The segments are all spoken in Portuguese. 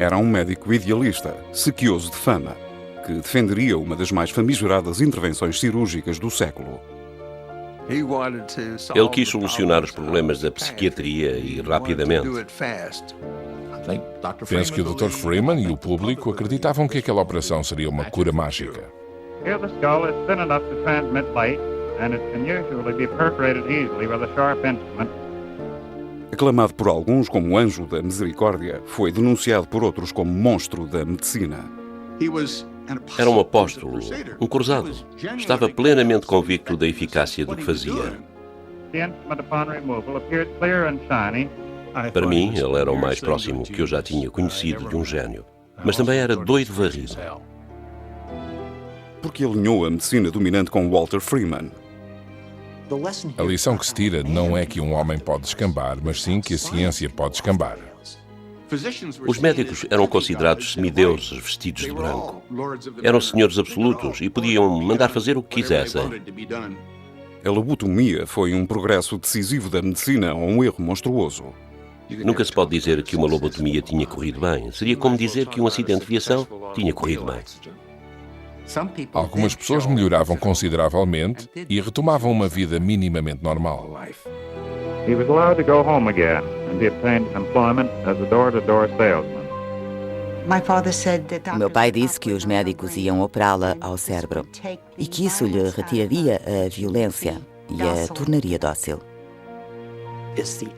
Era um médico idealista, sequioso de fama, que defenderia uma das mais famigeradas intervenções cirúrgicas do século. Ele quis solucionar os problemas da psiquiatria e rapidamente. Penso que o Dr. Freeman e o público acreditavam que aquela operação seria uma cura mágica. Here the skull is thin enough to transmit light, and it can usually be perforated easily with a sharp instrument. Aclamado por alguns como anjo da misericórdia, foi denunciado por outros como monstro da medicina. Era um apóstolo, um cruzado. Estava plenamente convicto da eficácia do que fazia. The instrument upon removal appeared clear and shiny. Para mim, ele era o mais próximo que eu já tinha conhecido de um gênio. Mas também era doido varrido. Porque alinhou a medicina dominante com Walter Freeman. A lição que se tira não é que um homem pode descambar, mas sim que a ciência pode descambar. Os médicos eram considerados semideuses vestidos de branco. Eram senhores absolutos e podiam mandar fazer o que quisessem. A lobotomia foi um progresso decisivo da medicina ou um erro monstruoso. Nunca se pode dizer que uma lobotomia tinha corrido bem. Seria como dizer que um acidente de viação tinha corrido bem. Algumas pessoas melhoravam consideravelmente e retomavam uma vida minimamente normal. He was allowed to go home again, and he obtained employment as a door-to-door salesman. O meu pai disse que os médicos iam operá-la ao cérebro e que isso lhe retiraria a violência e a tornaria dócil.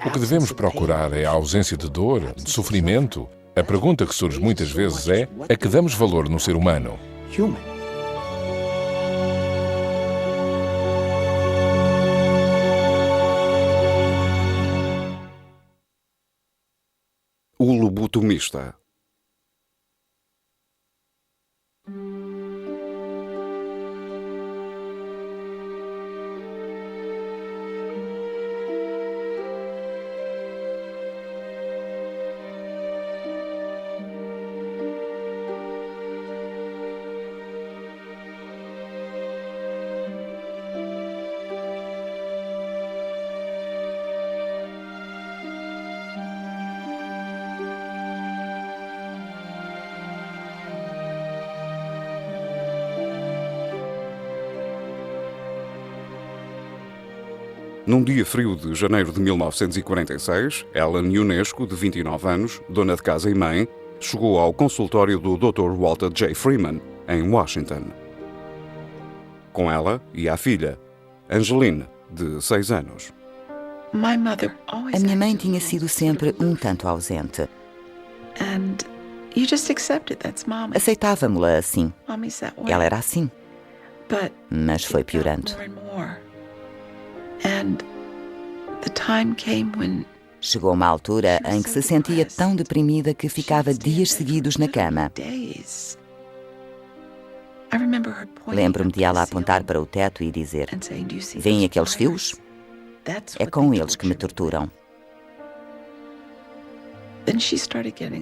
O que devemos procurar é a ausência de dor, de sofrimento. A pergunta que surge muitas vezes é: a que damos valor no ser humano? O lobotomista. Num dia frio de janeiro de 1946, Ellen Ionesco, de 29 anos, dona de casa e mãe, chegou ao consultório do Dr. Walter J. Freeman, em Washington. Com ela ia a filha, Angeline, de 6 anos. A minha mãe tinha sido sempre um tanto ausente. Aceitávamo-la assim. Ela era assim. Mas foi piorando. Chegou uma altura em que se sentia tão deprimida que ficava dias seguidos na cama. Lembro-me de ela apontar para o teto e dizer: "Vêem aqueles fios? É com eles que me torturam."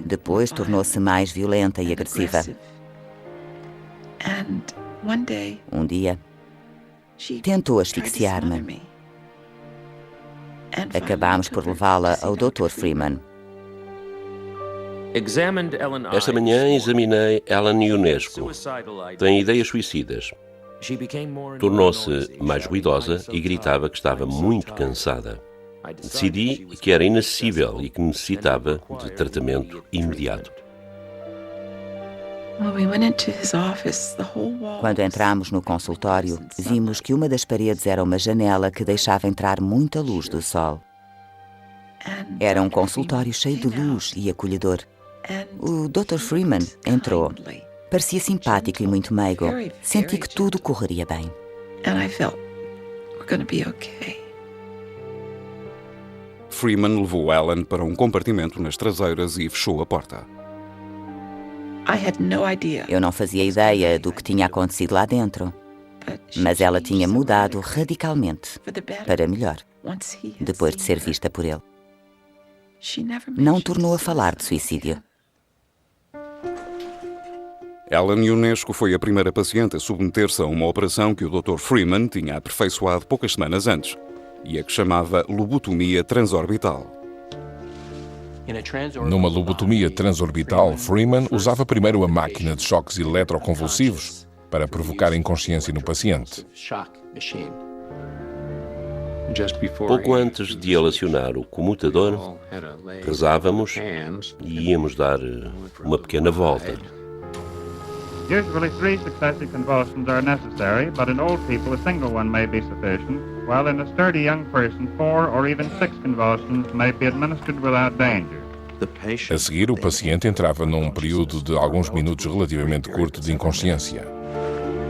Depois tornou-se mais violenta e agressiva. Um dia, tentou asfixiar-me. Acabámos por levá-la ao Dr. Freeman. Esta manhã examinei Ellen Ionesco. Tem ideias suicidas. Tornou-se mais ruidosa e gritava que estava muito cansada. Decidi que era inacessível e que necessitava de tratamento imediato. Quando entramos no consultório, vimos que uma das paredes era uma janela que deixava entrar muita luz do sol. Era um consultório cheio de luz e acolhedor. O Dr. Freeman entrou. Parecia simpático e muito meigo. Senti que tudo correria bem. Freeman levou Ellen para um compartimento nas traseiras e fechou a porta. Eu não fazia ideia do que tinha acontecido lá dentro, mas ela tinha mudado radicalmente para melhor, depois de ser vista por ele. Não tornou a falar de suicídio. Ellen Ionesco foi a primeira paciente a submeter-se a uma operação que o Dr. Freeman tinha aperfeiçoado poucas semanas antes, e a que chamava lobotomia transorbital. Numa lobotomia transorbital, Freeman usava primeiro a máquina de choques eletroconvulsivos para provocar inconsciência no paciente. Pouco antes de ele acionar o comutador, rezávamos e íamos dar uma pequena volta. Usually 3 successive convulsions are necessary, but in old people a single one may be sufficient, while in a sturdy young person 4 or even 6 convulsions may be administered without danger. A seguir, o paciente entrava num período de alguns minutos relativamente curto de inconsciência.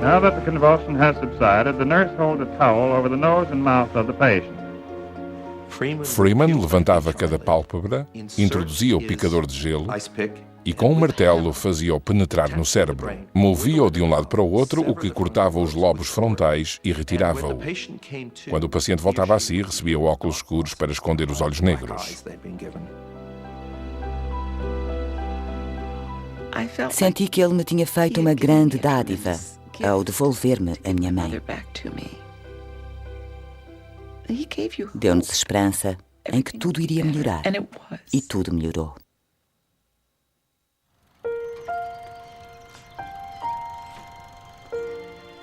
Now that the convulsion has subsided, the nurse holds a towel over the nose and mouth of the patient. Freeman levantava cada pálpebra, introduzia o picador de gelo e com um martelo fazia-o penetrar no cérebro. Movia-o de um lado para o outro, o que cortava os lobos frontais e retirava-o. Quando o paciente voltava a si, recebia óculos escuros para esconder os olhos negros. Senti que ele me tinha feito uma grande dádiva ao devolver-me a minha mãe. Deu-nos esperança em que tudo iria melhorar. E tudo melhorou.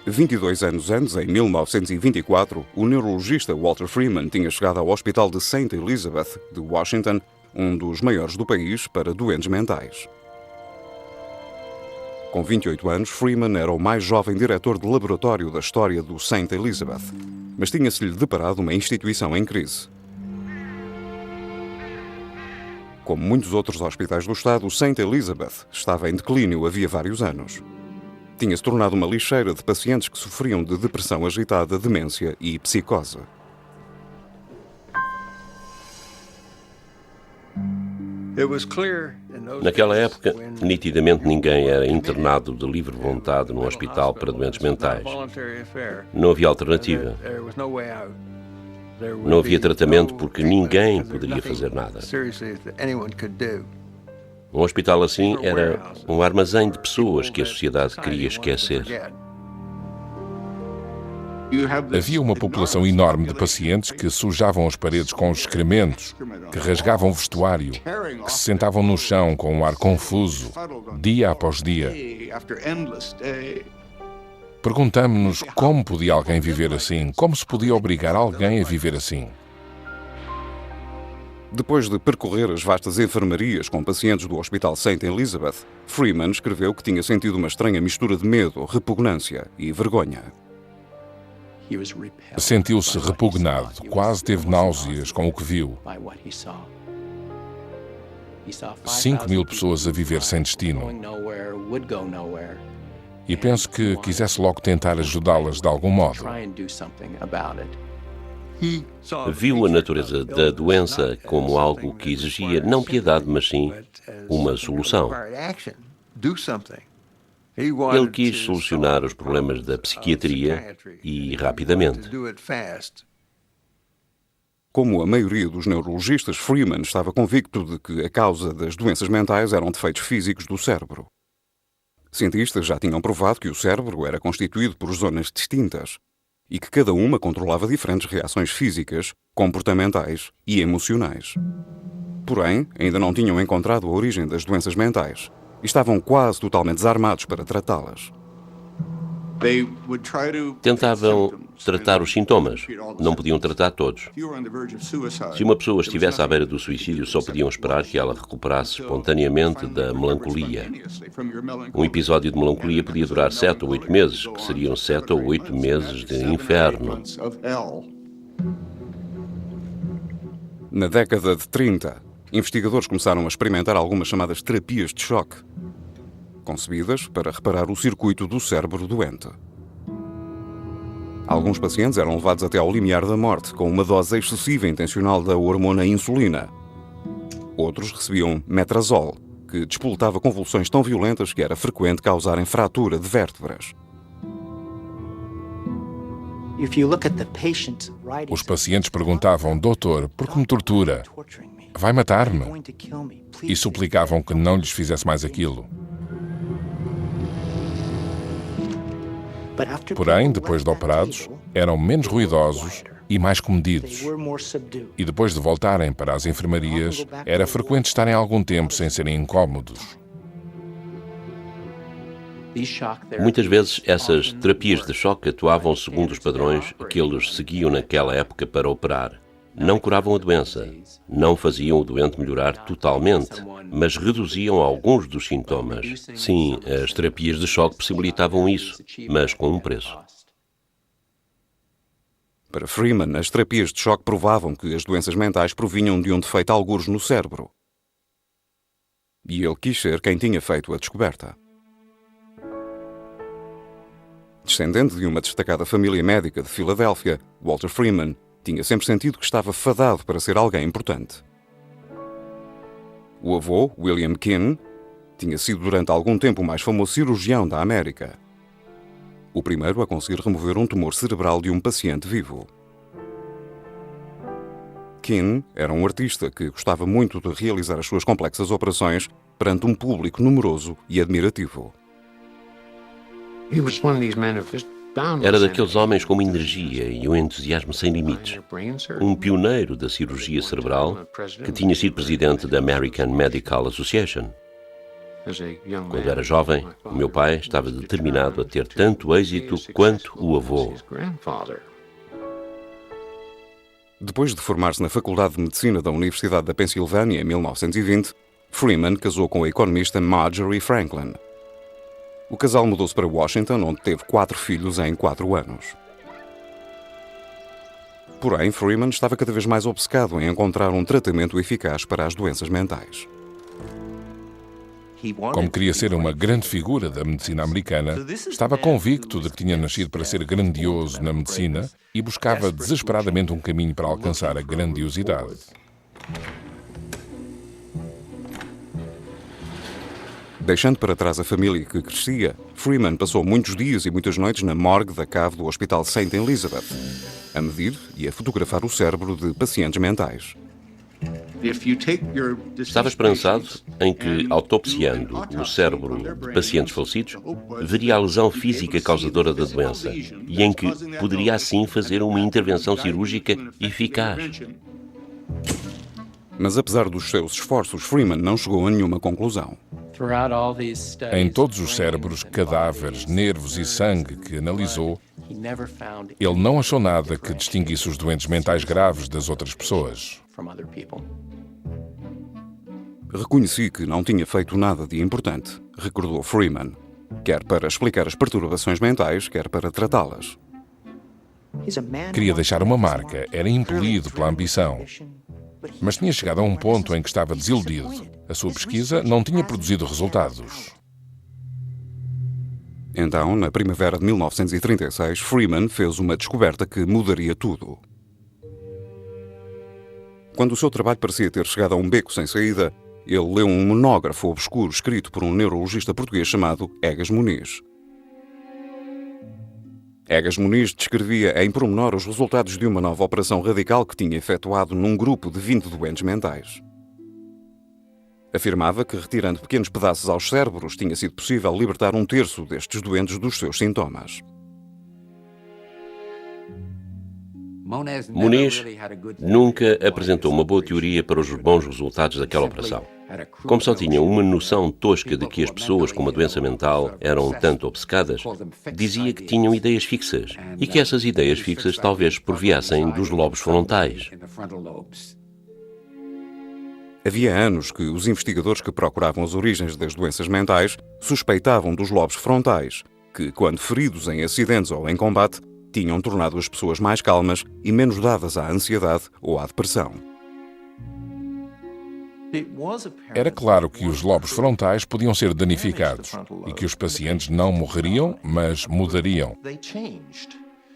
"22 anos antes, em 1924, o neurologista Walter Freeman tinha chegado ao Hospital de St. Elizabeth, de Washington, um dos maiores do país para doentes mentais. Com 28 anos, Freeman era o mais jovem diretor de laboratório da história do St. Elizabeth, mas tinha-se-lhe deparado uma instituição em crise. Como muitos outros hospitais do Estado, o St. Elizabeth estava em declínio havia vários anos. Tinha-se tornado uma lixeira de pacientes que sofriam de depressão agitada, demência e psicose. Naquela época, nitidamente ninguém era internado de livre vontade num hospital para doentes mentais. Não havia alternativa. Não havia tratamento porque ninguém poderia fazer nada. Um hospital assim era um armazém de pessoas que a sociedade queria esquecer. Havia uma população enorme de pacientes que sujavam as paredes com os excrementos, que rasgavam o vestuário, que se sentavam no chão com um ar confuso, dia após dia. Perguntamo-nos como podia alguém viver assim, como se podia obrigar alguém a viver assim. Depois de percorrer as vastas enfermarias com pacientes do Hospital St. Elizabeth, Freeman escreveu que tinha sentido uma estranha mistura de medo, repugnância e vergonha. Sentiu-se repugnado, quase teve náuseas com o que viu. 5.000 pessoas a viver sem destino. E penso que quisesse logo tentar ajudá-las de algum modo. Viu a natureza da doença como algo que exigia não piedade, mas sim uma solução. Ele quis solucionar os problemas da psiquiatria e rapidamente. Como a maioria dos neurologistas, Freeman estava convicto de que a causa das doenças mentais eram defeitos físicos do cérebro. Cientistas já tinham provado que o cérebro era constituído por zonas distintas e que cada uma controlava diferentes reações físicas, comportamentais e emocionais. Porém, ainda não tinham encontrado a origem das doenças mentais e estavam quase totalmente desarmados para tratá-las. Tentavam tratar os sintomas, não podiam tratar todos. Se uma pessoa estivesse à beira do suicídio, só podiam esperar que ela recuperasse espontaneamente da melancolia. Um episódio de melancolia podia durar 7 ou 8 meses, que seriam 7 ou 8 meses de inferno. Na década de 30, investigadores começaram a experimentar algumas chamadas terapias de choque, concebidas para reparar o circuito do cérebro doente. Alguns pacientes eram levados até ao limiar da morte com uma dose excessiva e intencional da hormona insulina. Outros recebiam metrazol, que despoletava convulsões tão violentas que era frequente causarem fratura de vértebras. Os pacientes perguntavam: "Doutor, por que me tortura? Vai matar-me?" E suplicavam que não lhes fizesse mais aquilo. Porém, depois de operados, eram menos ruidosos e mais comedidos. E depois de voltarem para as enfermarias, era frequente estarem algum tempo sem serem incómodos. Muitas vezes essas terapias de choque atuavam segundo os padrões que eles seguiam naquela época para operar. Não curavam a doença, não faziam o doente melhorar totalmente, mas reduziam alguns dos sintomas. Sim, as terapias de choque possibilitavam isso, mas com um preço. Para Freeman, as terapias de choque provavam que as doenças mentais provinham de um defeito algures no cérebro. E ele quis ser quem tinha feito a descoberta. Descendente de uma destacada família médica de Filadélfia, Walter Freeman tinha sempre sentido que estava fadado para ser alguém importante. O avô, William Keane, tinha sido durante algum tempo o mais famoso cirurgião da América. O primeiro a conseguir remover um tumor cerebral de um paciente vivo. Keane era um artista que gostava muito de realizar as suas complexas operações perante um público numeroso e admirativo. Era daqueles homens com uma energia e um entusiasmo sem limites. Um pioneiro da cirurgia cerebral que tinha sido presidente da American Medical Association. Quando era jovem, o meu pai estava determinado a ter tanto êxito quanto o avô. Depois de formar-se na Faculdade de Medicina da Universidade da Pensilvânia em 1920, Freeman casou com a economista Marjorie Franklin. O casal mudou-se para Washington, onde teve 4 filhos em 4 anos. Porém, Freeman estava cada vez mais obcecado em encontrar um tratamento eficaz para as doenças mentais. Como queria ser uma grande figura da medicina americana, estava convicto de que tinha nascido para ser grandioso na medicina e buscava desesperadamente um caminho para alcançar a grandiosidade. Deixando para trás a família que crescia, Freeman passou muitos dias e muitas noites na morgue da cave do Hospital St. Elizabeth, a medir e a fotografar o cérebro de pacientes mentais. Estava esperançado em que, autopsiando o cérebro de pacientes falecidos, veria a lesão física causadora da doença e em que poderia assim fazer uma intervenção cirúrgica eficaz. Mas apesar dos seus esforços, Freeman não chegou a nenhuma conclusão. Em todos os cérebros, cadáveres, nervos e sangue que analisou, ele não achou nada que distinguisse os doentes mentais graves das outras pessoas. Reconheci que não tinha feito nada de importante, recordou Freeman, quer para explicar as perturbações mentais, quer para tratá-las. Queria deixar uma marca, era impelido pela ambição. Mas tinha chegado a um ponto em que estava desiludido. A sua pesquisa não tinha produzido resultados. Então, na primavera de 1936, Freeman fez uma descoberta que mudaria tudo. Quando o seu trabalho parecia ter chegado a um beco sem saída, ele leu um monógrafo obscuro escrito por um neurologista português chamado Egas Muniz. Egas Muniz descrevia em pormenor os resultados de uma nova operação radical que tinha efetuado num grupo de 20 doentes mentais. Afirmava que, retirando pequenos pedaços aos cérebros, tinha sido possível libertar 1/3 destes doentes dos seus sintomas. Muniz nunca apresentou uma boa teoria para os bons resultados daquela operação. Como só tinha uma noção tosca de que as pessoas com uma doença mental eram tanto obcecadas, dizia que tinham ideias fixas e que essas ideias fixas talvez proviessem dos lobos frontais. Havia anos que os investigadores que procuravam as origens das doenças mentais suspeitavam dos lobos frontais, que, quando feridos em acidentes ou em combate, tinham tornado as pessoas mais calmas e menos dadas à ansiedade ou à depressão. Era claro que os lobos frontais podiam ser danificados e que os pacientes não morreriam, mas mudariam.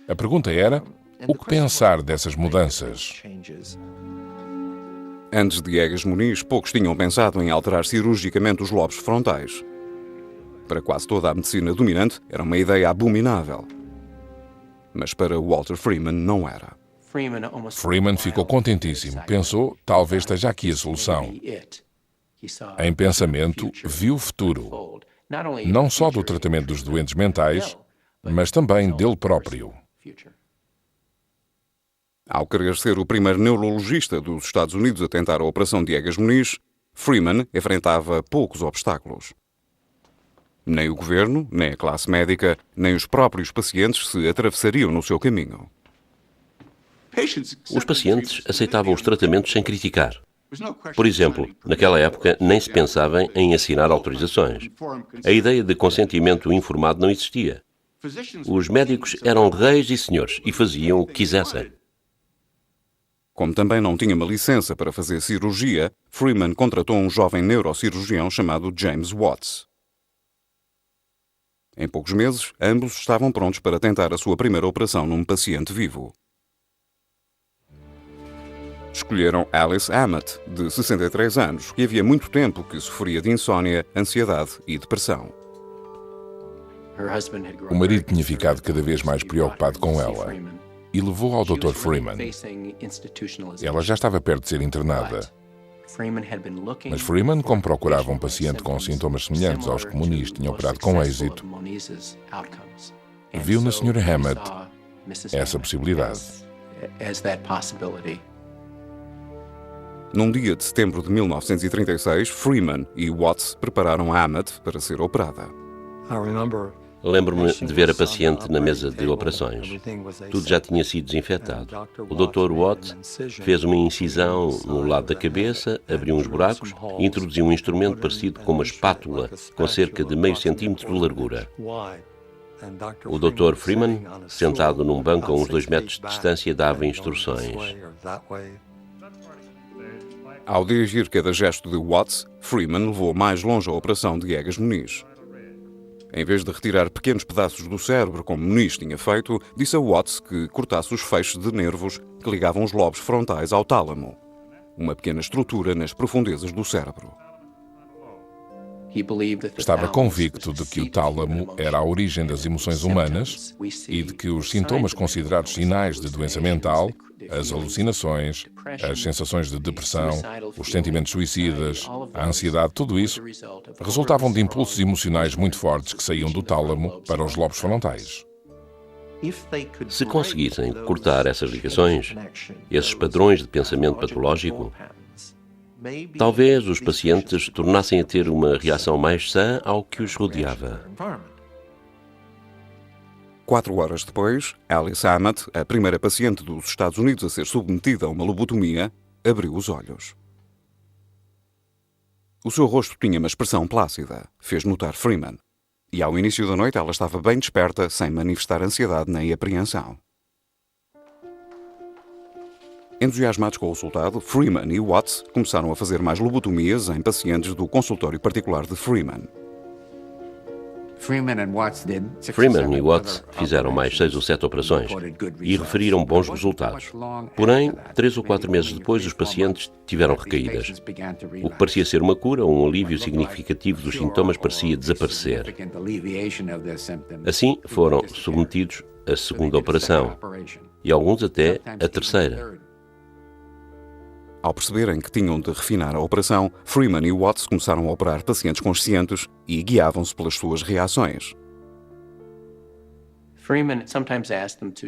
A pergunta era, o que pensar dessas mudanças? Antes de Egas Muniz, poucos tinham pensado em alterar cirurgicamente os lobos frontais. Para quase toda a medicina dominante, era uma ideia abominável. Mas para Walter Freeman não era. Freeman ficou contentíssimo. Pensou, talvez esteja aqui a solução. Em pensamento, viu o futuro. Não só do tratamento dos doentes mentais, mas também dele próprio. Ao querer ser o primeiro neurologista dos Estados Unidos a tentar a operação de Egas-Muniz, Freeman enfrentava poucos obstáculos. Nem o governo, nem a classe médica, nem os próprios pacientes se atravessariam no seu caminho. Os pacientes aceitavam os tratamentos sem criticar. Por exemplo, naquela época nem se pensava em assinar autorizações. A ideia de consentimento informado não existia. Os médicos eram reis e senhores e faziam o que quisessem. Como também não tinha uma licença para fazer cirurgia, Freeman contratou um jovem neurocirurgião chamado James Watts. Em poucos meses, ambos estavam prontos para tentar a sua primeira operação num paciente vivo. Escolheram Alice Ammett, de 63 anos, que havia muito tempo que sofria de insónia, ansiedade e depressão. O marido tinha ficado cada vez mais preocupado com ela e levou ao Dr. Freeman. Ela já estava perto de ser internada. Mas Freeman, como procurava um paciente com sintomas semelhantes aos que Muniz tinha operado com êxito, viu na Sra. Hammett essa possibilidade. Num dia de setembro de 1936, Freeman e Watts prepararam Ammett para ser operada. Lembro-me de ver a paciente na mesa de operações. Tudo já tinha sido desinfetado. O Dr. Watts fez uma incisão no lado da cabeça, abriu uns buracos e introduziu um instrumento parecido com uma espátula, com cerca de meio centímetro de largura. O Dr. Freeman, sentado num banco a uns 2 metros de distância, dava instruções. Ao dirigir cada gesto de Watts, Freeman levou mais longe a operação de Egas-Muniz. Em vez de retirar pequenos pedaços do cérebro, como Muniz tinha feito, disse a Watts que cortasse os feixes de nervos que ligavam os lobos frontais ao tálamo, uma pequena estrutura nas profundezas do cérebro. Estava convicto de que o tálamo era a origem das emoções humanas e de que os sintomas considerados sinais de doença mental, as alucinações, as sensações de depressão, os sentimentos suicidas, a ansiedade, tudo isso, resultavam de impulsos emocionais muito fortes que saíam do tálamo para os lobos frontais. Se conseguissem cortar essas ligações, esses padrões de pensamento patológico, talvez os pacientes tornassem a ter uma reação mais sã ao que os rodeava. 4 horas depois, Alice Ammett, a primeira paciente dos Estados Unidos a ser submetida a uma lobotomia, abriu os olhos. O seu rosto tinha uma expressão plácida, fez notar Freeman. E ao início da noite ela estava bem desperta, sem manifestar ansiedade nem apreensão. Entusiasmados com o resultado, Freeman e Watts começaram a fazer mais lobotomias em pacientes do consultório particular de Freeman. Freeman e Watts fizeram mais 6 ou 7 operações e referiram bons resultados. Porém, 3 ou 4 meses depois, os pacientes tiveram recaídas. O que parecia ser uma cura ou um alívio significativo dos sintomas parecia desaparecer. Assim, foram submetidos à segunda operação e alguns até à terceira. Ao perceberem que tinham de refinar a operação, Freeman e Watts começaram a operar pacientes conscientes e guiavam-se pelas suas reações.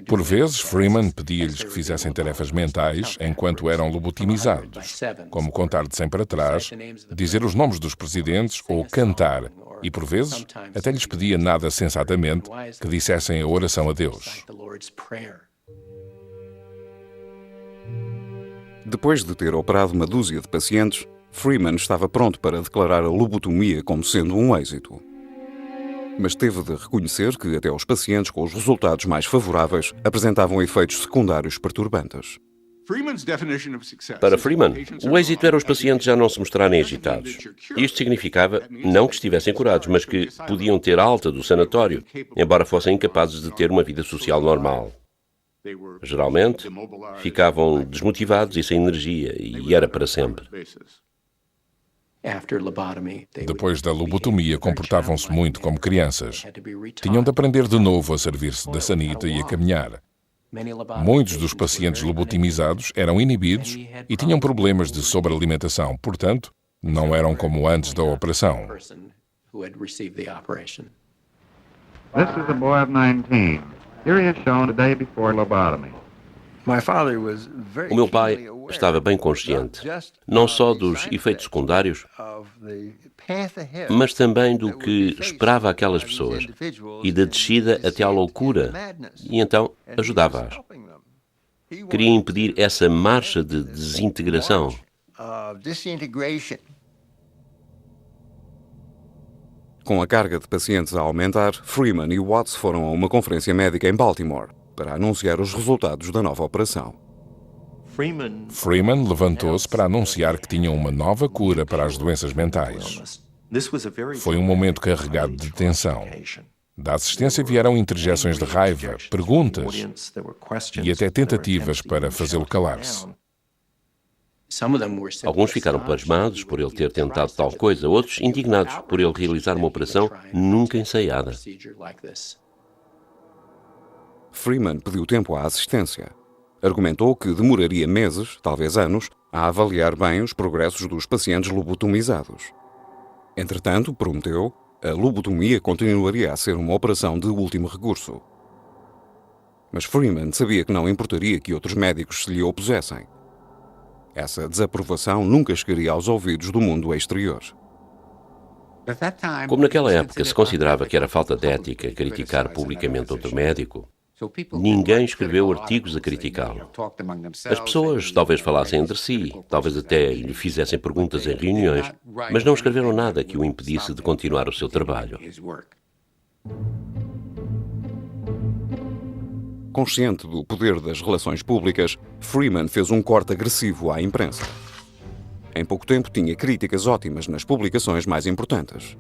Por vezes, Freeman pedia-lhes que fizessem tarefas mentais enquanto eram lobotimizados, como contar de 100 para trás, dizer os nomes dos presidentes ou cantar, e por vezes até lhes pedia nada sensatamente que dissessem a oração a Deus. Depois de ter operado uma dúzia de pacientes, Freeman estava pronto para declarar a lobotomia como sendo um êxito. Mas teve de reconhecer que até os pacientes com os resultados mais favoráveis apresentavam efeitos secundários perturbantes. Para Freeman, o êxito era os pacientes já não se mostrarem agitados. Isto significava não que estivessem curados, mas que podiam ter alta do sanatório, embora fossem incapazes de ter uma vida social normal. Geralmente, ficavam desmotivados e sem energia, e era para sempre. Depois da lobotomia, comportavam-se muito como crianças. Tinham de aprender de novo a servir-se da sanita e a caminhar. Muitos dos pacientes lobotimizados eram inibidos e tinham problemas de sobrealimentação, portanto, não eram como antes da operação. This is a boy of 19. Here he is shown the day before lobotomy. O meu pai estava bem consciente, não só dos efeitos secundários, mas também do que esperava aquelas pessoas e da descida até à loucura, e então ajudava-as. Queria impedir essa marcha de desintegração. Com a carga de pacientes a aumentar, Freeman e Watts foram a uma conferência médica em Baltimore para anunciar os resultados da nova operação. Freeman levantou-se para anunciar que tinha uma nova cura para as doenças mentais. Foi um momento carregado de tensão. Da assistência vieram interjeções de raiva, perguntas e até tentativas para fazê-lo calar-se. Alguns ficaram pasmados por ele ter tentado tal coisa, outros indignados por ele realizar uma operação nunca ensaiada. Freeman pediu tempo à assistência. Argumentou que demoraria meses, talvez anos, a avaliar bem os progressos dos pacientes lobotomizados. Entretanto, prometeu, a lobotomia continuaria a ser uma operação de último recurso. Mas Freeman sabia que não importaria que outros médicos se lhe opusessem. Essa desaprovação nunca chegaria aos ouvidos do mundo exterior. Como naquela época se considerava que era falta de ética criticar publicamente outro médico, ninguém escreveu artigos a criticá-lo. As pessoas talvez falassem entre si, talvez até lhe fizessem perguntas em reuniões, mas não escreveram nada que o impedisse de continuar o seu trabalho. Consciente do poder das relações públicas, Freeman fez um corte agressivo à imprensa. Em pouco tempo tinha críticas ótimas nas publicações mais importantes.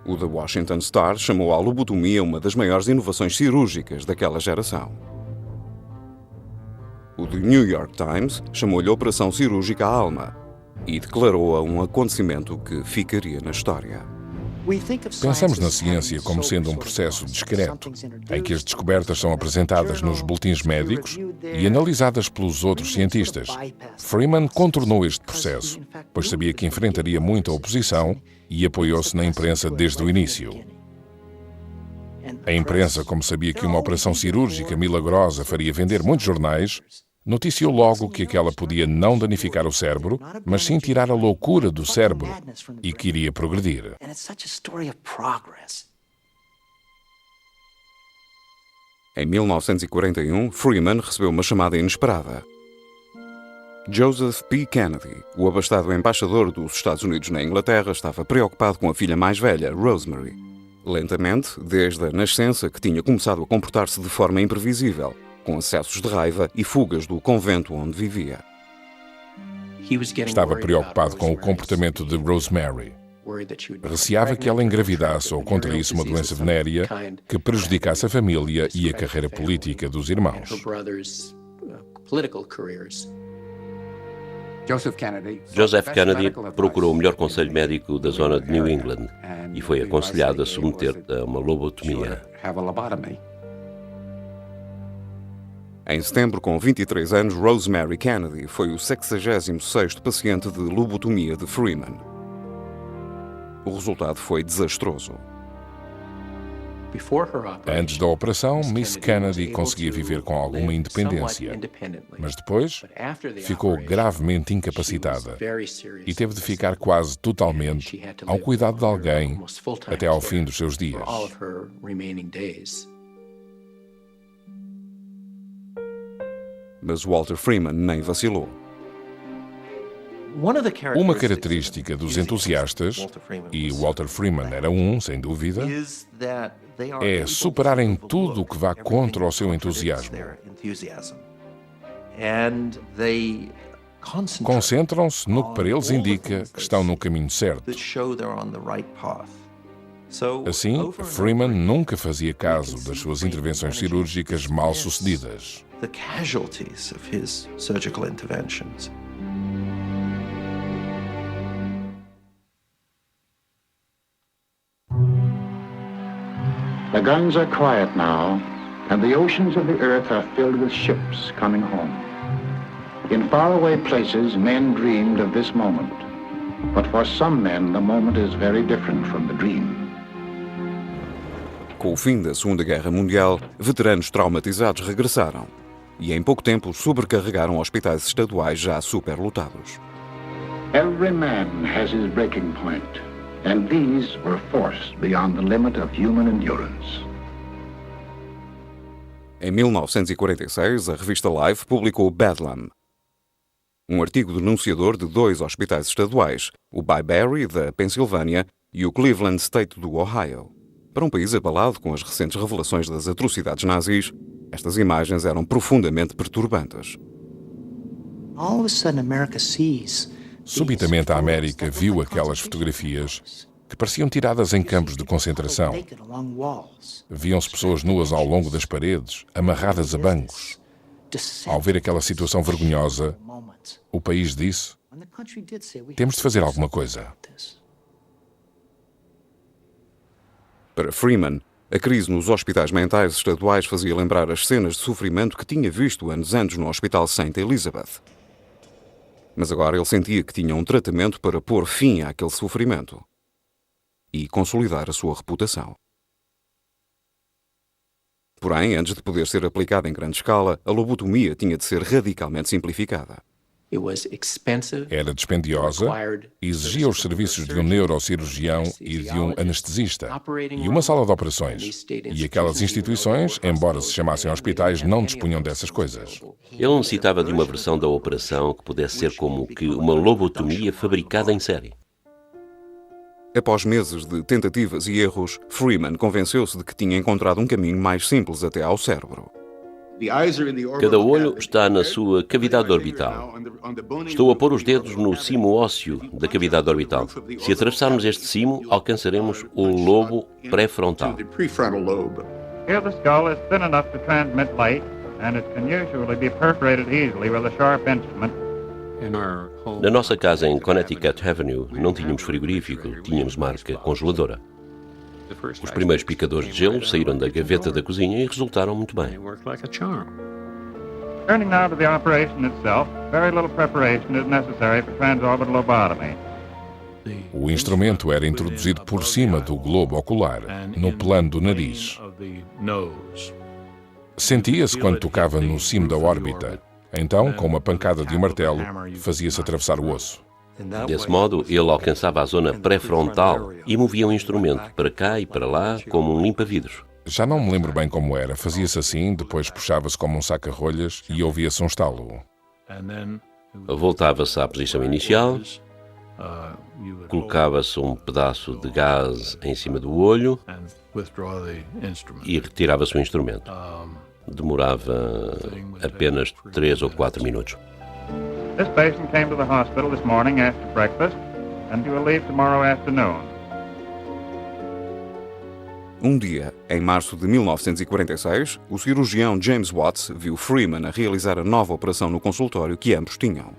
O The Washington Star chamou a lobotomia uma das maiores inovações cirúrgicas daquela geração. O The New York Times chamou-lhe Operação Cirúrgica à Alma e declarou-a um acontecimento que ficaria na história. Pensamos na ciência como sendo um processo discreto, em que as descobertas são apresentadas nos boletins médicos e analisadas pelos outros cientistas. Freeman contornou este processo, pois sabia que enfrentaria muita oposição e apoiou-se na imprensa desde o início. A imprensa, como sabia que uma operação cirúrgica milagrosa faria vender muitos jornais, noticiou logo que aquela podia não danificar o cérebro, mas sim tirar a loucura do cérebro e que iria progredir. Em 1941, Freeman recebeu uma chamada inesperada. Joseph P. Kennedy, o abastado embaixador dos Estados Unidos na Inglaterra, estava preocupado com a filha mais velha, Rosemary. Lentamente, desde a nascença, que tinha começado a comportar-se de forma imprevisível, com acessos de raiva e fugas do convento onde vivia. Estava preocupado com o comportamento de Rosemary. Receava que ela engravidasse ou contraísse uma doença venérea que prejudicasse a família e a carreira política dos irmãos. Joseph Kennedy procurou o melhor conselho médico da zona de New England e foi aconselhado a submeter-se a uma lobotomia. Em setembro, com 23 anos, Rosemary Kennedy foi o 66º paciente de lobotomia de Freeman. O resultado foi desastroso. Antes da operação, Miss Kennedy conseguia viver com alguma independência, mas depois ficou gravemente incapacitada e teve de ficar quase totalmente ao cuidado de alguém até ao fim dos seus dias. Mas Walter Freeman nem vacilou. Uma característica dos entusiastas, e Walter Freeman era um, sem dúvida, é superarem tudo o que vá contra o seu entusiasmo. Concentram-se no que para eles indica que estão no caminho certo. Assim, Freeman nunca fazia caso das suas intervenções cirúrgicas mal-sucedidas. The guns are quiet now, and the oceans of the earth are filled with ships coming home. In faraway places, men dreamed of this moment. But for some men, the moment is very different from the dream. Com o fim da Segunda Guerra Mundial, veteranos traumatizados regressaram e em pouco tempo sobrecarregaram hospitais estaduais já superlotados. Every man has his breaking point, and these were forced beyond the limit of human endurance. Em 1946, a revista Life publicou Bedlam, um artigo denunciador de 2 hospitais estaduais, o Byberry, da Pensilvânia, e o Cleveland State, do Ohio. Para um país abalado com as recentes revelações das atrocidades nazis, estas imagens eram profundamente perturbantes. Subitamente a América viu aquelas fotografias que pareciam tiradas em campos de concentração. Viam-se pessoas nuas ao longo das paredes, amarradas a bancos. Ao ver aquela situação vergonhosa, o país disse: temos de fazer alguma coisa. Para Freeman, a crise nos hospitais mentais estaduais fazia lembrar as cenas de sofrimento que tinha visto anos antes no Hospital St. Elizabeth. Mas agora ele sentia que tinha um tratamento para pôr fim àquele sofrimento e consolidar a sua reputação. Porém, antes de poder ser aplicada em grande escala, a lobotomia tinha de ser radicalmente simplificada. Era dispendiosa, exigia os serviços de um neurocirurgião e de um anestesista, e uma sala de operações. E aquelas instituições, embora se chamassem hospitais, não dispunham dessas coisas. Ele necessitava de uma versão da operação que pudesse ser como que uma lobotomia fabricada em série. Após meses de tentativas e erros, Freeman convenceu-se de que tinha encontrado um caminho mais simples até ao cérebro. Cada olho está na sua cavidade orbital. Estou a pôr os dedos no cimo ósseo da cavidade orbital. Se atravessarmos este cimo, alcançaremos o lobo pré-frontal. Here the skull is thin enough to transmit light, and it can usually be perforated easily with a sharp instrument. Na nossa casa em Connecticut Avenue não tínhamos frigorífico, tínhamos marca congeladora. Os primeiros picadores de gelo saíram da gaveta da cozinha e resultaram muito bem. Turning now to the operation itself, very little preparation is necessary for transorbital lobotomy. O instrumento era introduzido por cima do globo ocular, no plano do nariz. Sentia-se quando tocava no cimo da órbita. Então, com uma pancada de um martelo, fazia-se atravessar o osso. Desse modo, ele alcançava a zona pré-frontal e movia o instrumento para cá e para lá como um limpa-vidros. Já não me lembro bem como era. Fazia-se assim, depois puxava-se como um saca-rolhas e ouvia-se um estalo. Voltava-se à posição inicial, colocava-se um pedaço de gás em cima do olho e retirava-se o instrumento. Demorava apenas 3 ou 4 minutos. This patient came to the hospital this morning after breakfast, and he will leave tomorrow afternoon. Um dia, em março de 1946, o cirurgião James Watts viu Freeman a realizar a nova operação no consultório que ambos tinham.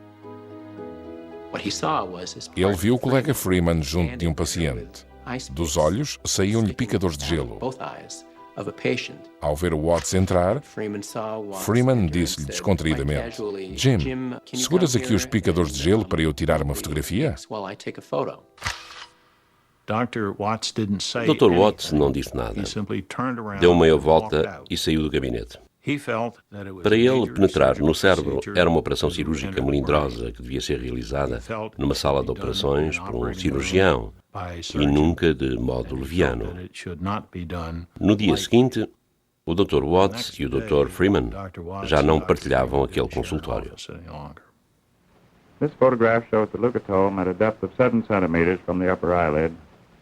Ele viu o colega Freeman junto de um paciente. Dos olhos saíam-lhe picadores de gelo. Ao ver o Watts entrar, Freeman disse-lhe descontraídamente: Jim, seguras aqui os picadores de gelo para eu tirar uma fotografia? Dr. Watts não disse nada. Deu meia volta e saiu do gabinete. Para ele, penetrar no cérebro era uma operação cirúrgica melindrosa que devia ser realizada numa sala de operações por um cirurgião e nunca de modo leviano. No dia seguinte, o Dr. Watts e o Dr. Freeman já não partilhavam aquele consultório. This photograph shows the leucotome at a depth of 7 centimeters from the upper eyelid.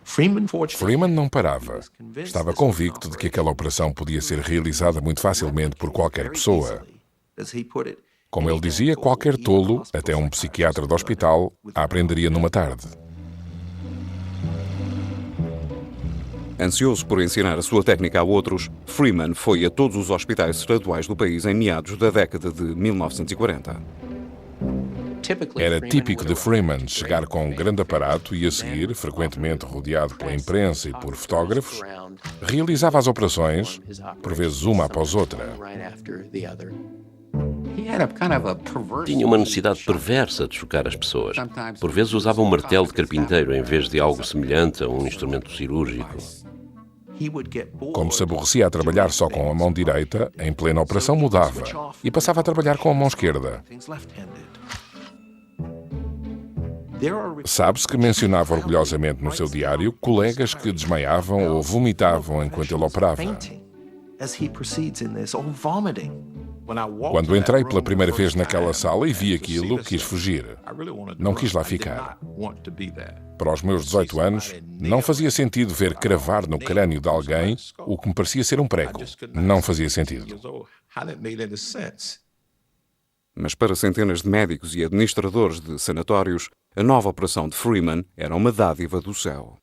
Freeman não parava. Estava convicto de que aquela operação podia ser realizada muito facilmente por qualquer pessoa. Como ele dizia, qualquer tolo, até um psiquiatra de hospital, a aprenderia numa tarde. Ansioso por ensinar a sua técnica a outros, Freeman foi a todos os hospitais estaduais do país em meados da década de 1940. Era típico de Freeman chegar com um grande aparato e, a seguir, frequentemente rodeado pela imprensa e por fotógrafos, realizava as operações, por vezes uma após outra. Tinha uma necessidade perversa de chocar as pessoas. Por vezes usava um martelo de carpinteiro em vez de algo semelhante a um instrumento cirúrgico. Como se aborrecia a trabalhar só com a mão direita, em plena operação mudava e passava a trabalhar com a mão esquerda. Sabe-se que mencionava orgulhosamente no seu diário colegas que desmaiavam ou vomitavam enquanto ele operava. Quando entrei pela primeira vez naquela sala e vi aquilo, quis fugir. Não quis lá ficar. Para os meus 18 anos, não fazia sentido ver cravar no crânio de alguém o que me parecia ser um prego. Não fazia sentido. Mas para centenas de médicos e administradores de sanatórios, a nova operação de Freeman era uma dádiva do céu.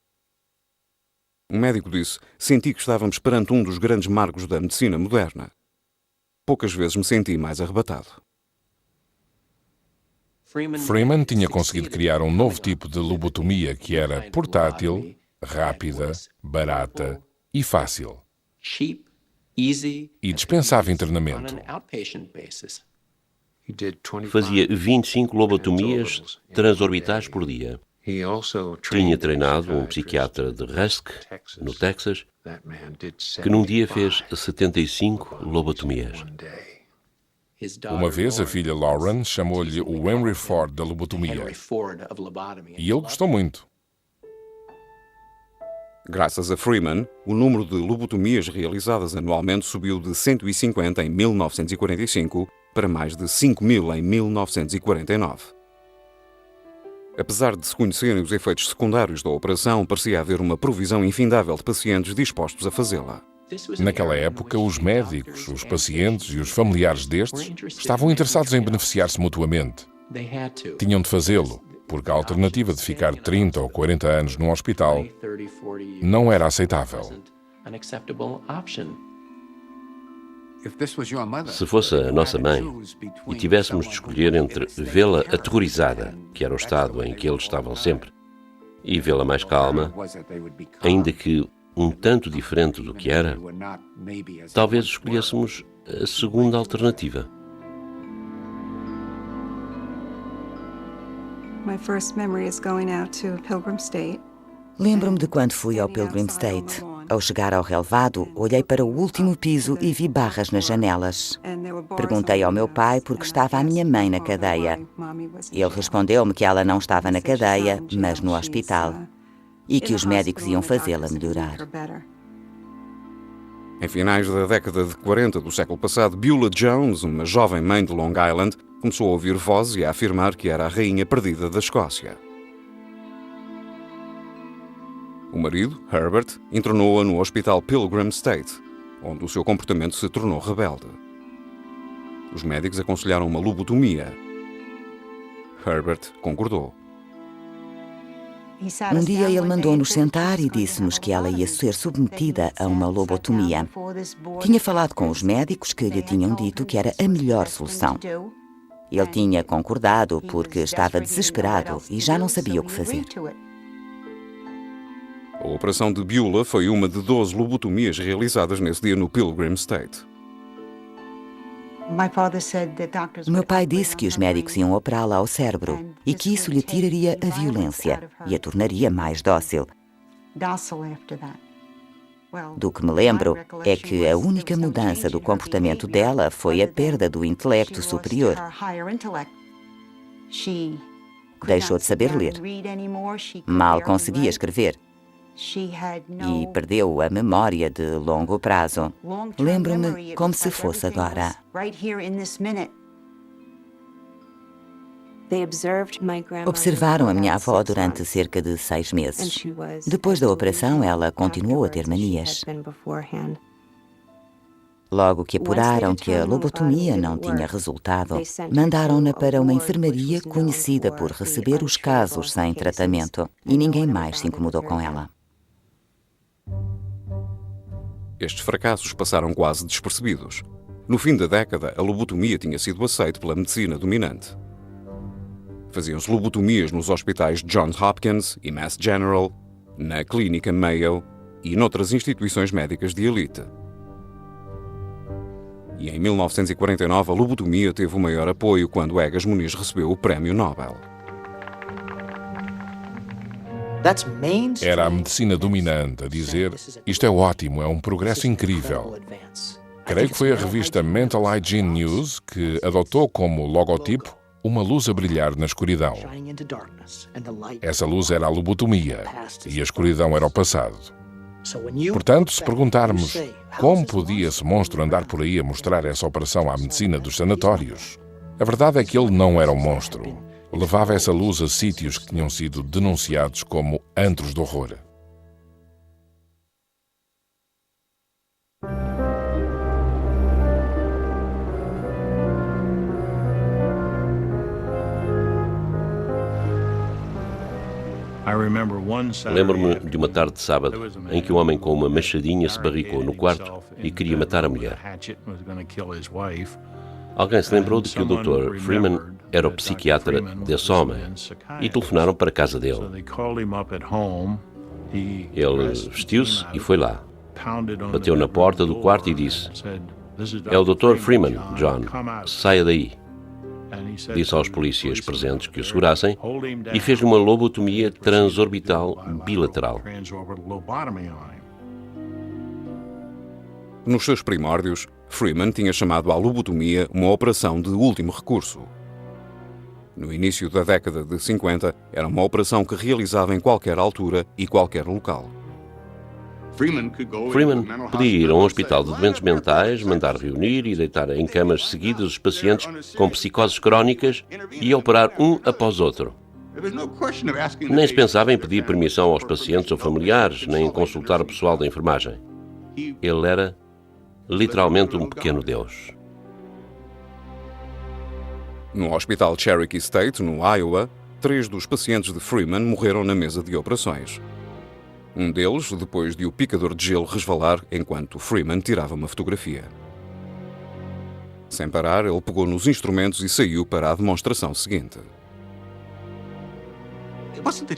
Um médico disse: "Senti que estávamos perante um dos grandes marcos da medicina moderna. Poucas vezes me senti mais arrebatado." Freeman tinha conseguido criar um novo tipo de lobotomia que era portátil, rápida, barata e fácil. E dispensava internamento. Fazia 25 lobotomias transorbitais por dia. Tinha treinado um psiquiatra de Rusk, no Texas, que num dia fez 75 lobotomias. Uma vez a filha Lauren chamou-lhe o Henry Ford da lobotomia. E ele gostou muito. Graças a Freeman, o número de lobotomias realizadas anualmente subiu de 150 em 1945 para mais de 5.000 em 1949. Apesar de se conhecerem os efeitos secundários da operação, parecia haver uma provisão infindável de pacientes dispostos a fazê-la. Naquela época, os médicos, os pacientes e os familiares destes estavam interessados em beneficiar-se mutuamente. Tinham de fazê-lo, porque a alternativa de ficar 30 ou 40 anos num hospital não era aceitável. Se fosse a nossa mãe e tivéssemos de escolher entre vê-la aterrorizada, que era o estado em que eles estavam sempre, e vê-la mais calma, ainda que um tanto diferente do que era, talvez escolhêssemos a segunda alternativa. Lembro-me de quando fui ao Pilgrim State. Ao chegar ao relevado, olhei para o último piso e vi barras nas janelas. Perguntei ao meu pai por que estava a minha mãe na cadeia. Ele respondeu-me que ela não estava na cadeia, mas no hospital, e que os médicos iam fazê-la melhorar. Em finais da década de 40 do século passado, Beulah Jones, uma jovem mãe de Long Island, começou a ouvir vozes e a afirmar que era a rainha perdida da Escócia. O marido, Herbert, internou-a no Hospital Pilgrim State, onde o seu comportamento se tornou rebelde. Os médicos aconselharam uma lobotomia. Herbert concordou. Um dia ele mandou-nos sentar e disse-nos que ela ia ser submetida a uma lobotomia. Tinha falado com os médicos que lhe tinham dito que era a melhor solução. Ele tinha concordado porque estava desesperado e já não sabia o que fazer. A operação de Beulah foi uma de 12 lobotomias realizadas nesse dia no Pilgrim State. O meu pai disse que os médicos iam operá-la ao cérebro e que isso lhe tiraria a violência e a tornaria mais dócil. Do que me lembro é que a única mudança do comportamento dela foi a perda do intelecto superior. Deixou de saber ler. Mal conseguia escrever. E perdeu a memória de longo prazo. Lembro-me como se fosse agora. Observaram a minha avó durante cerca de 6 meses. Depois da operação, ela continuou a ter manias. Logo que apuraram que a lobotomia não tinha resultado, mandaram-na para uma enfermaria conhecida por receber os casos sem tratamento, e ninguém mais se incomodou com ela. Estes fracassos passaram quase despercebidos. No fim da década, a lobotomia tinha sido aceita pela medicina dominante. Faziam-se lobotomias nos hospitais Johns Hopkins e Mass General, na Clínica Mayo e noutras instituições médicas de elite. E em 1949 a lobotomia teve o maior apoio quando Egas Muniz recebeu o Prémio Nobel. Era a medicina dominante a dizer: isto é ótimo, é um progresso incrível. Creio que foi a revista Mental Hygiene News que adotou como logotipo uma luz a brilhar na escuridão. Essa luz era a lobotomia e a escuridão era o passado. Portanto, se perguntarmos como podia esse monstro andar por aí a mostrar essa operação à medicina dos sanatórios, a verdade é que ele não era um monstro. Levava essa luz a sítios que tinham sido denunciados como antros de horror. Lembro-me de uma tarde de sábado em que um homem com uma machadinha se barricou no quarto e queria matar a mulher. Alguém se lembrou de que o Dr. Freeman era o psiquiatra desse homem e telefonaram para a casa dele. Ele vestiu-se e foi lá. Bateu na porta do quarto e disse: "É o Dr. Freeman, John. Saia daí." Disse aos polícias presentes que o segurassem e fez-lhe uma lobotomia transorbital bilateral. Nos seus primórdios, Freeman tinha chamado à lobotomia uma operação de último recurso. No início da década de 50, era uma operação que realizava em qualquer altura e qualquer local. Freeman podia ir a um hospital de doentes mentais, mandar reunir e deitar em camas seguidas os pacientes com psicoses crónicas e operar um após outro. Nem se pensava em pedir permissão aos pacientes ou familiares, nem em consultar o pessoal da enfermagem. Ele era literalmente um pequeno Deus. No Hospital Cherokee State, no Iowa, 3 dos pacientes de Freeman morreram na mesa de operações. Um deles, depois de o picador de gelo resvalar enquanto Freeman tirava uma fotografia. Sem parar, ele pegou nos instrumentos e saiu para a demonstração seguinte.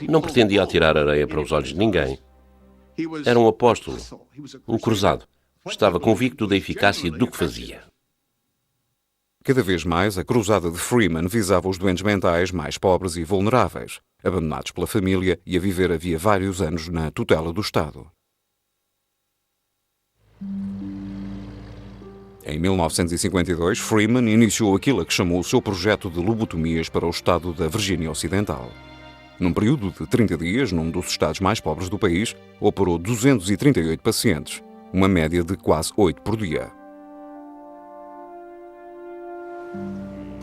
Não pretendia atirar areia para os olhos de ninguém. Era um apóstolo, um cruzado. Estava convicto da eficácia do que fazia. Cada vez mais, a cruzada de Freeman visava os doentes mentais mais pobres e vulneráveis, abandonados pela família e a viver havia vários anos na tutela do Estado. Em 1952, Freeman iniciou aquilo a que chamou o seu projeto de lobotomias para o estado da Virgínia Ocidental. Num período de 30 dias, num dos estados mais pobres do país, operou 238 pacientes, uma média de quase 8 por dia.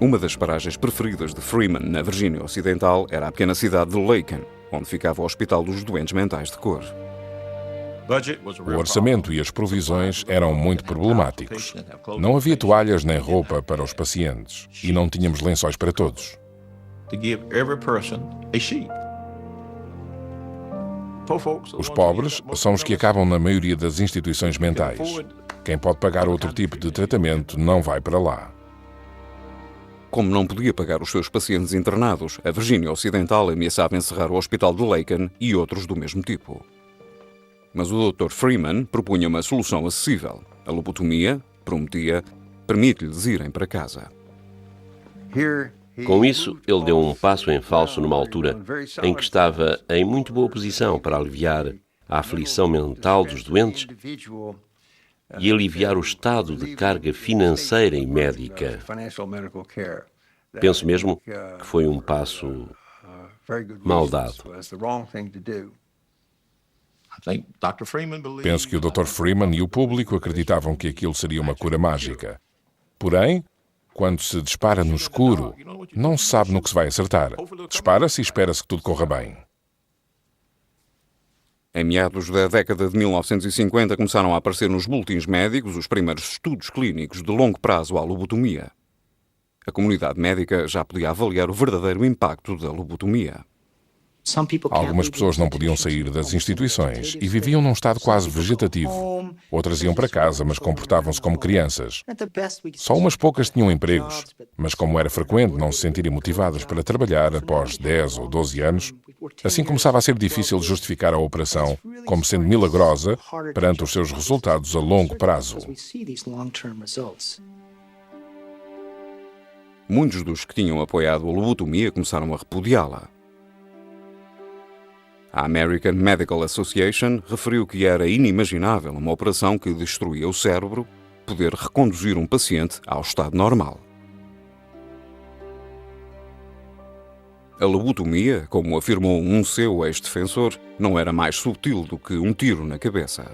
Uma das paragens preferidas de Freeman na Virgínia Ocidental era a pequena cidade de Laken, onde ficava o Hospital dos Doentes Mentais de Cor. O orçamento e as provisões eram muito problemáticos. Não havia toalhas nem roupa para os pacientes e não tínhamos lençóis para todos. Os pobres são os que acabam na maioria das instituições mentais. Quem pode pagar outro tipo de tratamento não vai para lá. Como não podia pagar os seus pacientes internados, a Virgínia Ocidental ameaçava encerrar o Hospital de Laken e outros do mesmo tipo. Mas o Dr. Freeman propunha uma solução acessível. A lobotomia, prometia, permite-lhes irem para casa. Com isso, ele deu um passo em falso numa altura em que estava em muito boa posição para aliviar a aflição mental dos doentes e aliviar o estado de carga financeira e médica. Penso mesmo que foi um passo mal dado. Penso que o Dr. Freeman e o público acreditavam que aquilo seria uma cura mágica. Porém, quando se dispara no escuro, não se sabe no que se vai acertar. Dispara-se e espera-se que tudo corra bem. Em meados da década de 1950 começaram a aparecer nos boletins médicos os primeiros estudos clínicos de longo prazo à lobotomia. A comunidade médica já podia avaliar o verdadeiro impacto da lobotomia. Algumas pessoas não podiam sair das instituições e viviam num estado quase vegetativo. Outras iam para casa, mas comportavam-se como crianças. Só umas poucas tinham empregos, mas como era frequente não se sentirem motivadas para trabalhar após 10 ou 12 anos, assim começava a ser difícil justificar a operação como sendo milagrosa perante os seus resultados a longo prazo. Muitos dos que tinham apoiado a lobotomia começaram a repudiá-la. A American Medical Association referiu que era inimaginável uma operação que destruía o cérebro poder reconduzir um paciente ao estado normal. A lobotomia, como afirmou um seu ex-defensor, não era mais sutil do que um tiro na cabeça.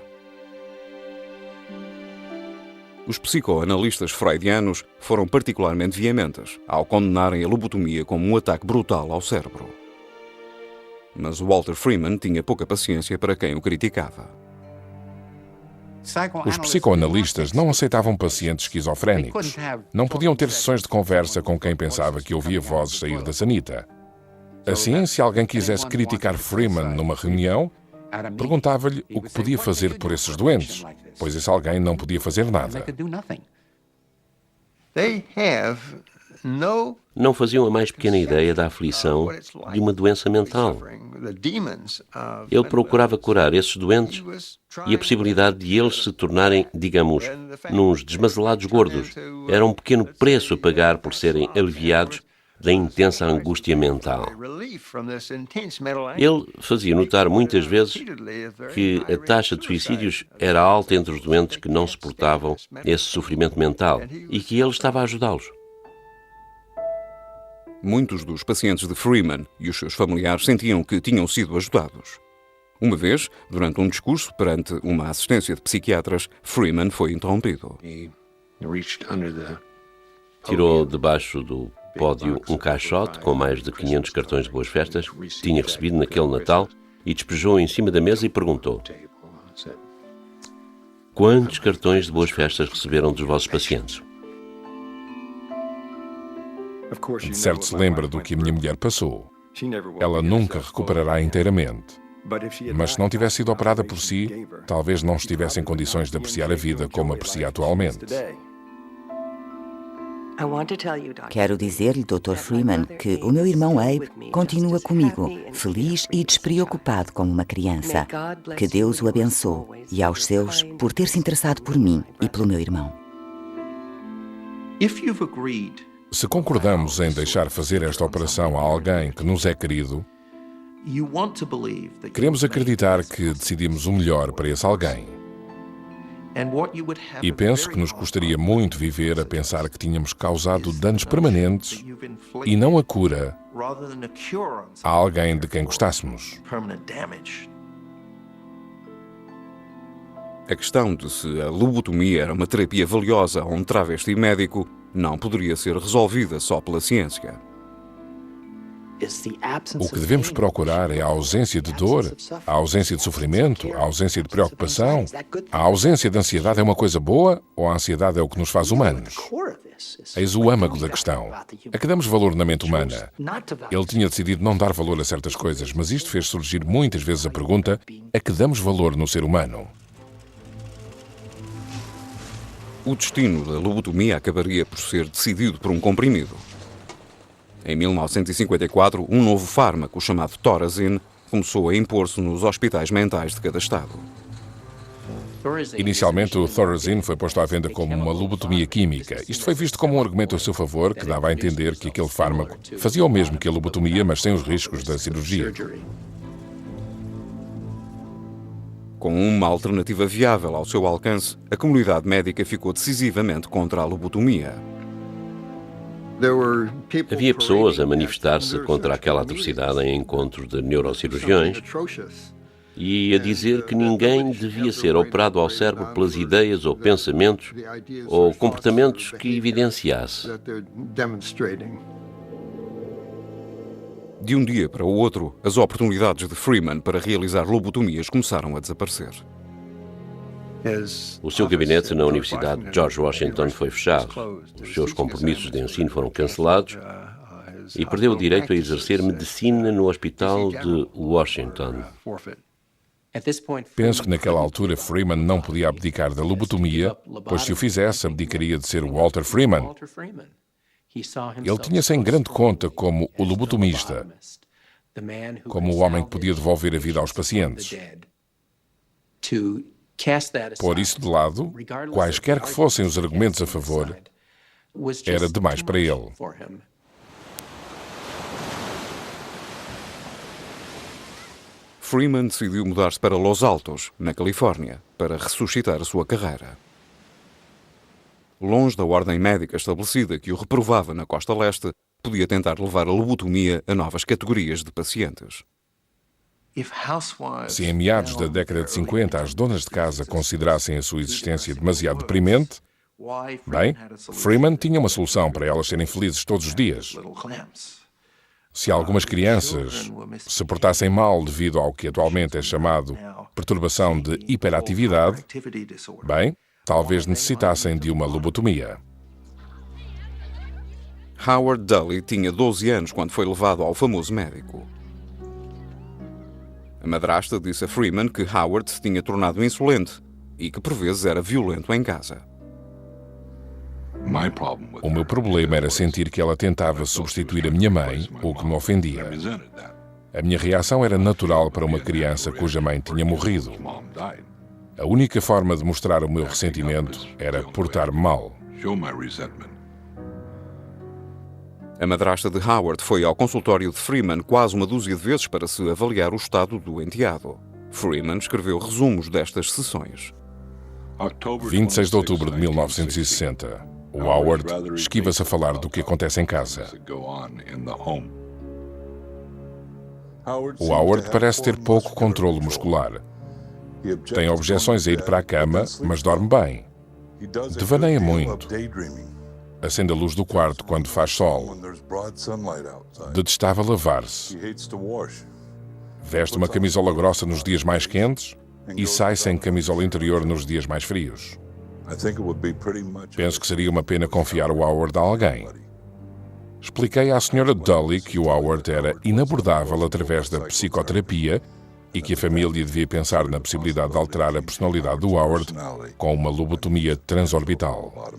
Os psicoanalistas freudianos foram particularmente veementes ao condenarem a lobotomia como um ataque brutal ao cérebro. Mas Walter Freeman tinha pouca paciência para quem o criticava. Os psicoanalistas não aceitavam pacientes esquizofrénicos. Não podiam ter sessões de conversa com quem pensava que ouvia vozes sair da sanita. Assim, se alguém quisesse criticar Freeman numa reunião, perguntava-lhe o que podia fazer por esses doentes, pois esse alguém não podia fazer nada. Não faziam a mais pequena ideia da aflição de uma doença mental. Ele procurava curar esses doentes e a possibilidade de eles se tornarem, digamos, nos desmazelados gordos. Era um pequeno preço a pagar por serem aliviados da intensa angústia mental. Ele fazia notar muitas vezes que a taxa de suicídios era alta entre os doentes que não suportavam esse sofrimento mental e que ele estava a ajudá-los. Muitos dos pacientes de Freeman e os seus familiares sentiam que tinham sido ajudados. Uma vez, durante um discurso perante uma assistência de psiquiatras, Freeman foi interrompido. Tirou debaixo do pódio um caixote com mais de 500 cartões de boas-festas que tinha recebido naquele Natal e despejou em cima da mesa e perguntou: quantos cartões de boas-festas receberam dos vossos pacientes? De certo se lembra do que a minha mulher passou. Ela nunca recuperará inteiramente. Mas se não tivesse sido operada por si, talvez não estivesse em condições de apreciar a vida como aprecia atualmente. Quero dizer-lhe, Dr. Freeman, que o meu irmão Abe continua comigo, feliz e despreocupado como uma criança. Que Deus o abençoe e aos seus por ter se interessado por mim e pelo meu irmão. Se concordamos em deixar fazer esta operação a alguém que nos é querido, queremos acreditar que decidimos o melhor para esse alguém. E penso que nos custaria muito viver a pensar que tínhamos causado danos permanentes e não a cura a alguém de quem gostássemos. A questão de se a lobotomia era uma terapia valiosa a um travesti médico não poderia ser resolvida só pela ciência. O que devemos procurar é a ausência de dor, a ausência de sofrimento, a ausência de preocupação. A ausência de ansiedade é uma coisa boa ou a ansiedade é o que nos faz humanos? Eis o âmago da questão. A que damos valor na mente humana? Ele tinha decidido não dar valor a certas coisas, mas isto fez surgir muitas vezes a pergunta: a que damos valor no ser humano? O destino da lobotomia acabaria por ser decidido por um comprimido. Em 1954, um novo fármaco chamado Thorazine começou a impor-se nos hospitais mentais de cada estado. Inicialmente, o Thorazine foi posto à venda como uma lobotomia química. Isto foi visto como um argumento a seu favor, que dava a entender que aquele fármaco fazia o mesmo que a lobotomia, mas sem os riscos da cirurgia. Com uma alternativa viável ao seu alcance, a comunidade médica ficou decisivamente contra a lobotomia. Havia pessoas a manifestar-se contra aquela atrocidade em encontros de neurocirurgiões e a dizer que ninguém devia ser operado ao cérebro pelas ideias ou pensamentos ou comportamentos que evidenciasse. De um dia para o outro, as oportunidades de Freeman para realizar lobotomias começaram a desaparecer. O seu gabinete na Universidade de George Washington foi fechado, os seus compromissos de ensino foram cancelados e perdeu o direito a exercer medicina no Hospital de Washington. Penso que naquela altura Freeman não podia abdicar da lobotomia, pois se o fizesse, abdicaria de ser Walter Freeman. Ele tinha-se em grande conta como o lobotomista, como o homem que podia devolver a vida aos pacientes. Pôr isso de lado, quaisquer que fossem os argumentos a favor, era demais para ele. Freeman decidiu mudar-se para Los Altos, na Califórnia, para ressuscitar a sua carreira. Longe da ordem médica estabelecida que o reprovava na costa leste, podia tentar levar a lobotomia a novas categorias de pacientes. Se em meados da década de 50 as donas de casa considerassem a sua existência demasiado deprimente, bem, Freeman tinha uma solução para elas serem felizes todos os dias. Se algumas crianças se portassem mal devido ao que atualmente é chamado perturbação de hiperatividade, bem, talvez necessitassem de uma lobotomia. Howard Dully tinha 12 anos quando foi levado ao famoso médico. A madrasta disse a Freeman que Howard se tinha tornado insolente e que por vezes era violento em casa. O meu problema era sentir que ela tentava substituir a minha mãe, o que me ofendia. A minha reação era natural para uma criança cuja mãe tinha morrido. A única forma de mostrar o meu ressentimento era portar-me mal. A madrasta de Howard foi ao consultório de Freeman quase uma dúzia de vezes para se avaliar o estado do enteado. Freeman escreveu resumos destas sessões. 26 de outubro de 1960. O Howard esquiva-se a falar do que acontece em casa. O Howard parece ter pouco controle muscular. Tem objeções a ir para a cama, mas dorme bem. Devaneia muito. Acende a luz do quarto quando faz sol. Detestava lavar-se. Veste uma camisola grossa nos dias mais quentes e sai sem camisola interior nos dias mais frios. Penso que seria uma pena confiar o Howard a alguém. Expliquei à Sra. Dully que o Howard era inabordável através da psicoterapia e que a família devia pensar na possibilidade de alterar a personalidade do Howard com uma lobotomia transorbital.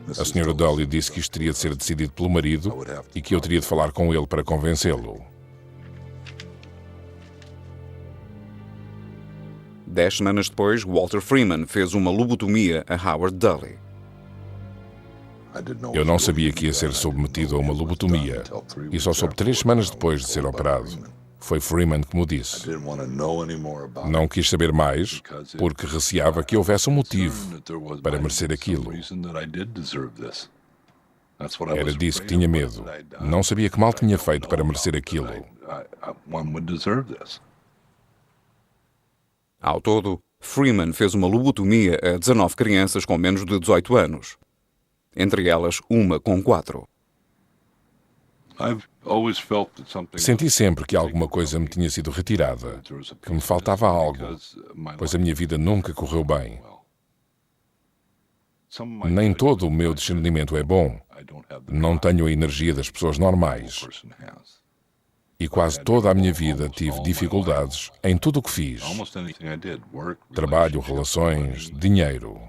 A Sra. Dully disse que isto teria de ser decidido pelo marido e que eu teria de falar com ele para convencê-lo. 10 semanas depois, Walter Freeman fez uma lobotomia a Howard Dully. Eu não sabia que ia ser submetido a uma lobotomia e só soube 3 semanas depois de ser operado. Foi Freeman que me disse. Não quis saber mais porque receava que houvesse um motivo para merecer aquilo. Era disso que tinha medo. Não sabia que mal tinha feito para merecer aquilo. Ao todo, Freeman fez uma lobotomia a 19 crianças com menos de 18 anos. Entre elas, uma com 4. Senti sempre que alguma coisa me tinha sido retirada, que me faltava algo, pois a minha vida nunca correu bem. Nem todo o meu discernimento é bom. Não tenho a energia das pessoas normais. E quase toda a minha vida tive dificuldades em tudo o que fiz. Trabalho, relações, dinheiro.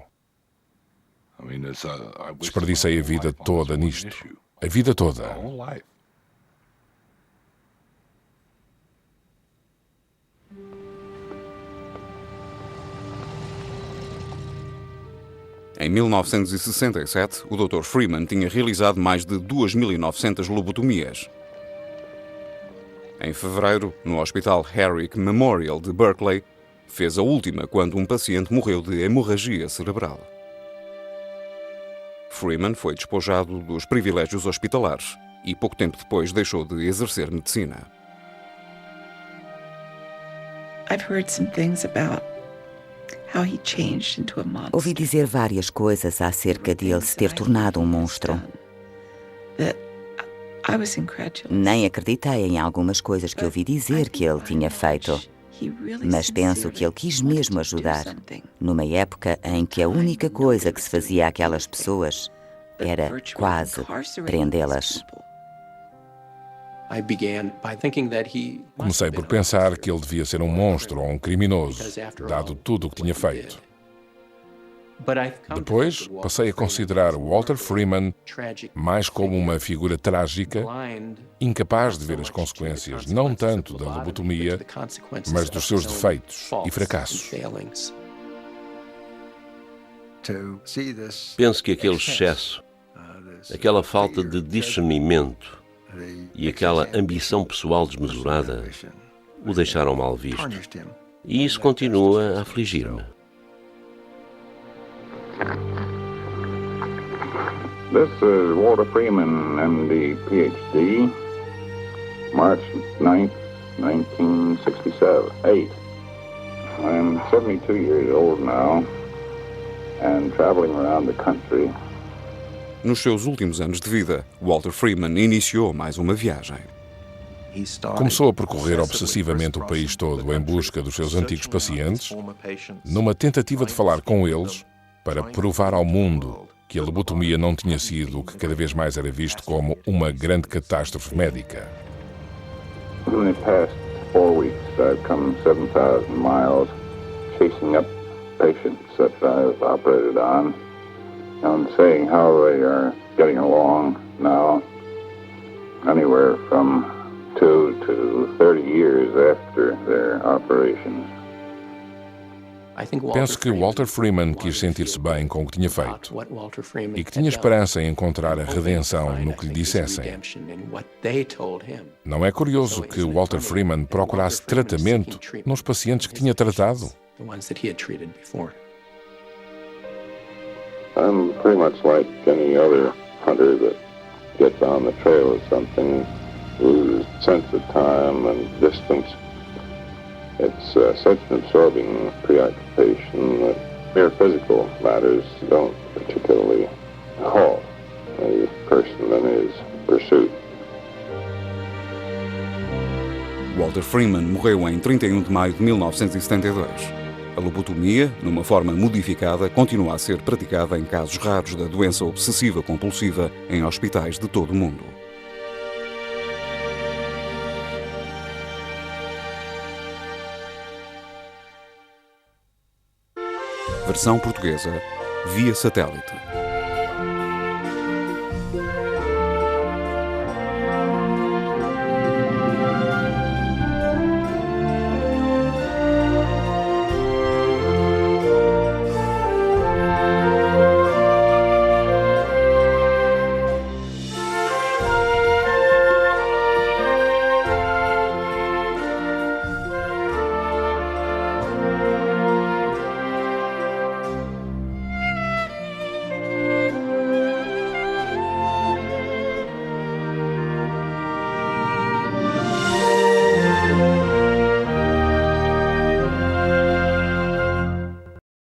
Desperdicei a vida toda nisto. A vida toda. Em 1967, o Dr. Freeman tinha realizado mais de 2.900 lobotomias. Em fevereiro, no Hospital Herrick Memorial de Berkeley, fez a última quando um paciente morreu de hemorragia cerebral. Freeman foi despojado dos privilégios hospitalares e pouco tempo depois deixou de exercer medicina. Ouvi dizer várias coisas acerca de ele se ter tornado um monstro. Nem acreditei em algumas coisas que ouvi dizer que ele tinha feito. Mas penso que ele quis mesmo ajudar, numa época em que a única coisa que se fazia àquelas pessoas era quase prendê-las. Comecei por pensar que ele devia ser um monstro ou um criminoso, dado tudo o que tinha feito. Depois, passei a considerar Walter Freeman mais como uma figura trágica, incapaz de ver as consequências não tanto da lobotomia, mas dos seus defeitos e fracassos. Penso que aquele excesso, aquela falta de discernimento e aquela ambição pessoal desmesurada o deixaram mal visto. E isso continua a afligir-me. This is Walter Freeman, MD, PhD, March 9th, 1967. I'm 72 years old now and traveling around the country. Nos seus últimos anos de vida, Walter Freeman iniciou mais uma viagem. Começou a percorrer obsessivamente o país todo em busca dos seus antigos pacientes, numa tentativa de falar com eles para provar ao mundo que a lobotomia não tinha sido o que cada vez mais era visto como uma grande catástrofe médica. In the past 4 weeks, I've come 7,000 miles chasing up patients that I've operated on and saying how they are getting along now, anywhere from 2 to 30 years after their operations. Penso que Walter Freeman quis sentir-se bem com o que tinha feito e que tinha esperança em encontrar a redenção no que lhe dissessem. Não é curioso que Walter Freeman procurasse tratamento nos pacientes que tinha tratado? I'm pretty much like any other hunter that gets on the trail of something, loses sense of time and distance. It's such an absorbing preoccupation that mere physical matters don't particularly halt a person in his pursuit. Walter Freeman morreu em 31 de maio de 1972. A lobotomia, numa forma modificada, continua a ser praticada em casos raros da doença obsessiva-compulsiva em hospitais de todo o mundo. Versão portuguesa, via satélite.